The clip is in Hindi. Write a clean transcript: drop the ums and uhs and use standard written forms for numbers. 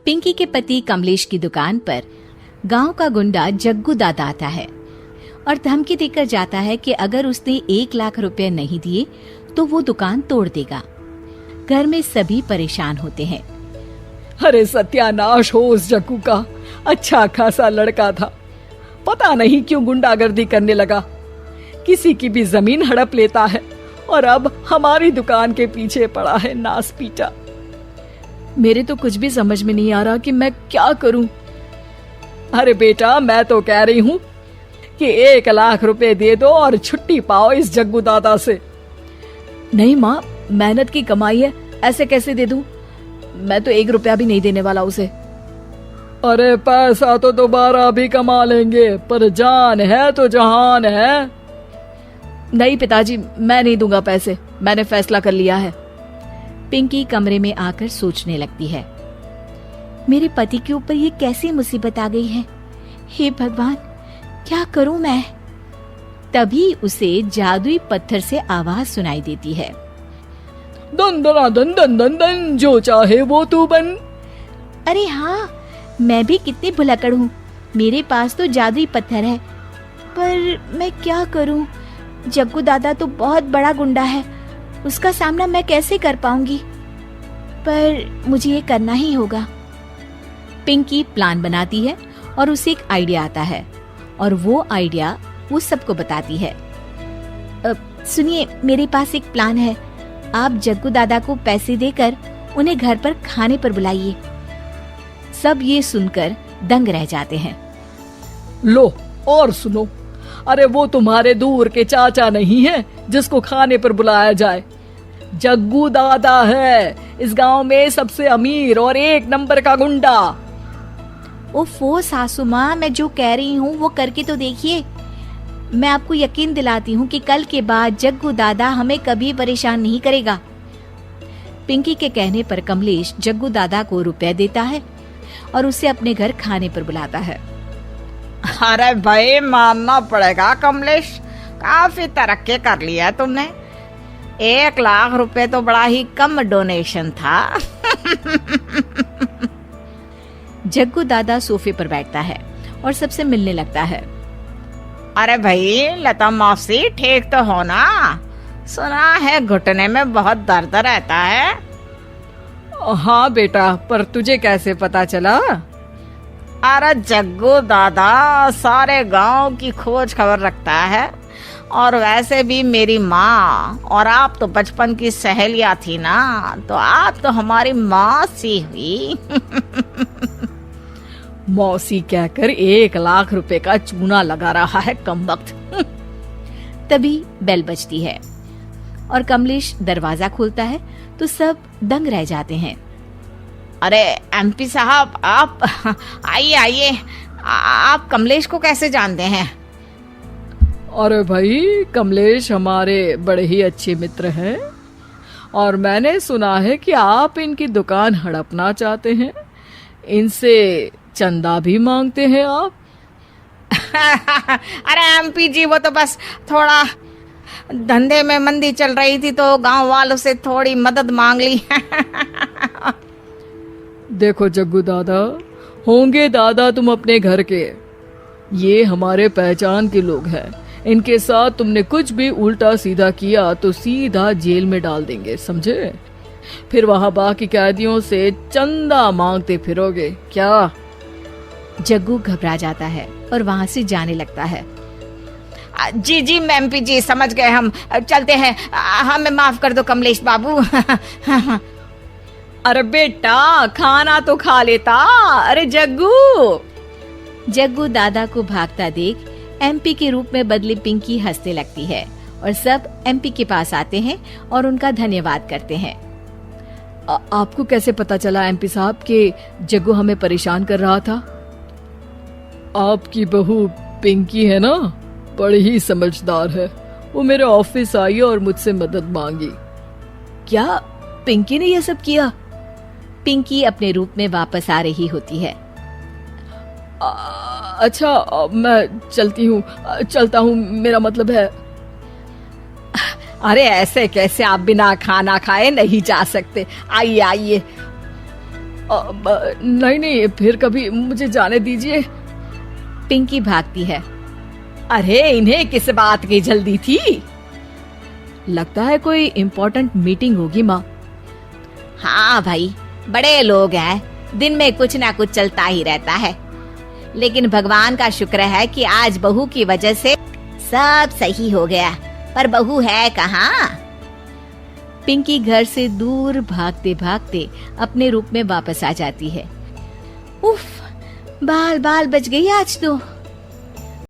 पिंकी के पति कमलेश की दुकान पर गांव का गुंडा जग्गू दादा आता है और धमकी देकर जाता है कि अगर उसने 1 लाख रुपए नहीं दिए तो वो दुकान तोड़ देगा। घर में सभी परेशान होते हैं। अरे सत्यानाश हो उस जग्गू का, अच्छा खासा लड़का था, पता नहीं क्यों गुंडागर्दी करने लगा, किसी की भी जमीन हड़प लेता है और अब हमारी दुकान के पीछे पड़ा है नास पीटा। मेरे तो कुछ भी समझ में नहीं आ रहा कि मैं क्या करूं। अरे बेटा, मैं तो कह रही हूं कि 1 लाख रुपए दे दो और छुट्टी पाओ इस जग्गू दादा से। नहीं माँ, मेहनत की कमाई है, ऐसे कैसे दे दूं? मैं तो 1 रुपया भी नहीं देने वाला उसे। अरे पैसा तो दोबारा भी कमा लेंगे, पर जान है तो जहान है। नहीं पिताजी, मैं नहीं दूंगा पैसे, मैंने फैसला कर लिया है। पिंकी कमरे में आकर सोचने लगती है, मेरे पति के ऊपर ये कैसी मुसीबत आ गई है। हे भगवान, क्या करूं मैं? तभी उसे जादुई पत्थर से आवाज सुनाई देती है, दन दना दन दन दन दन, जो चाहे वो तू बन। अरे हाँ, मैं भी कितनी भुलक्कड़ हूँ, मेरे पास तो जादुई पत्थर है, पर मैं क्या करूँ? जग्गू दादा तो बहुत बड़ा गुंडा है, उसका सामना मैं कैसे कर पाऊंगी? पर मुझे ये करना ही होगा। पिंकी प्लान बनाती है और उसे एक आइडिया आता है और वो आइडिया वो सबको बताती है। सुनिए, मेरे पास एक प्लान है, आप जग्गू दादा को पैसे देकर उन्हें घर पर खाने पर बुलाइए। सब ये सुनकर दंग रह जाते हैं। लो और सुनो, अरे वो तुम्हारे दूर के चाचा नहीं है जिसको खाने पर बुलाया जाए, जग्गू दादा है, इस गांव में सबसे अमीर और 1 नंबर का गुंडा। ओफो सासू माँ, मैं जो कह रही हूँ वो करके तो देखिए। मैं आपको यकीन दिलाती हूँ कि कल के बाद जग्गू दादा हमें कभी परेशान नहीं करेगा। पिंकी के कहने पर कमलेश जग्गू दादा को रुपए देता है और उसे अपने घर खाने पर बुलाता है। अरे भाई, मानना पड़ेगा कमलेश, काफी तरक्की कर लिया तुमने। 1 लाख रुपए तो बड़ा ही कम डोनेशन था। जग्गू दादा सोफे पर बैठता है और सबसे मिलने लगता है। अरे भाई, लता मौसी ठीक तो हो ना? सुना है घुटने में बहुत दर्द रहता है। हाँ बेटा, पर तुझे कैसे पता चला? अरे जग्गू दादा सारे गांव की खोज खबर रखता है, और वैसे भी मेरी माँ और आप तो बचपन की सहेलियां थी ना, तो आप तो हमारी मौसी हुई। मौसी कहकर 1 लाख रुपए का चूना लगा रहा है कमबख्त। तभी बेल बजती है और कमलेश दरवाजा खोलता है तो सब दंग रह जाते हैं। अरे एमपी साहब, आप आइए आइए, आप कमलेश को कैसे जानते हैं? अरे भाई, कमलेश हमारे बड़े ही अच्छे मित्र हैं और मैंने सुना है कि आप इनकी दुकान हड़पना चाहते हैं, इनसे चंदा भी मांगते हैं आप। अरे एमपी जी, वो तो बस थोड़ा धंधे में मंदी चल रही थी तो गांव वालों से थोड़ी मदद मांग ली। देखो जग्गू दादा, होंगे दादा तुम अपने घर के, ये हमारे पहचान के लोग हैं, इनके साथ तुमने कुछ भी उल्टा सीधा किया तो सीधा जेल में डाल देंगे, समझे? फिर वहां बाकी कैदियों से चंदा मांगते फिरोगे क्या? जग्गू घबरा जाता है और वहां से जाने लगता है। जी जी एमपी जी, समझ गए, हम चलते हैं, हमें माफ कर दो कमलेश बाबू। अरे बेटा, खाना तो खा लेता। अरे जग्गू। जग्गू दादा को भागता देख एमपी के रूप में बदली पिंकी हंसने लगती है और सब एमपी के पास आते हैं और उनका धन्यवाद करते हैं। आपको कैसे पता चला एमपी साहब कि जग्गू हमें परेशान कर रहा था? आपकी बहू पिंकी है ना, बड़ी ही समझदार है, वो मेरे ऑफिस आई और मुझसे मदद मांगी। क्या पिंकी ने यह सब किया? पिंकी अपने रूप में वापस आ रही होती है। अच्छा, मैं चलता हूँ, मेरा मतलब है। अरे ऐसे कैसे, आप बिना खाना खाए नहीं जा सकते, आइए आइए। नहीं नहीं, फिर कभी, मुझे जाने दीजिए। पिंकी भागती है। अरे इन्हें किस बात की जल्दी थी? लगता है कोई इम्पोर्टेंट मीटिंग होगी माँ। हाँ भाई, बड़े लोग हैं, दिन में कुछ ना कुछ चलता ही रहता है। लेकिन भगवान का शुक्र है कि आज बहू की वजह से सब सही हो गया। पर बहू है कहाँ? पिंकी घर से दूर भागते भागते अपने रूप में वापस आ जाती है। उफ, बाल बाल बच गई आज तो।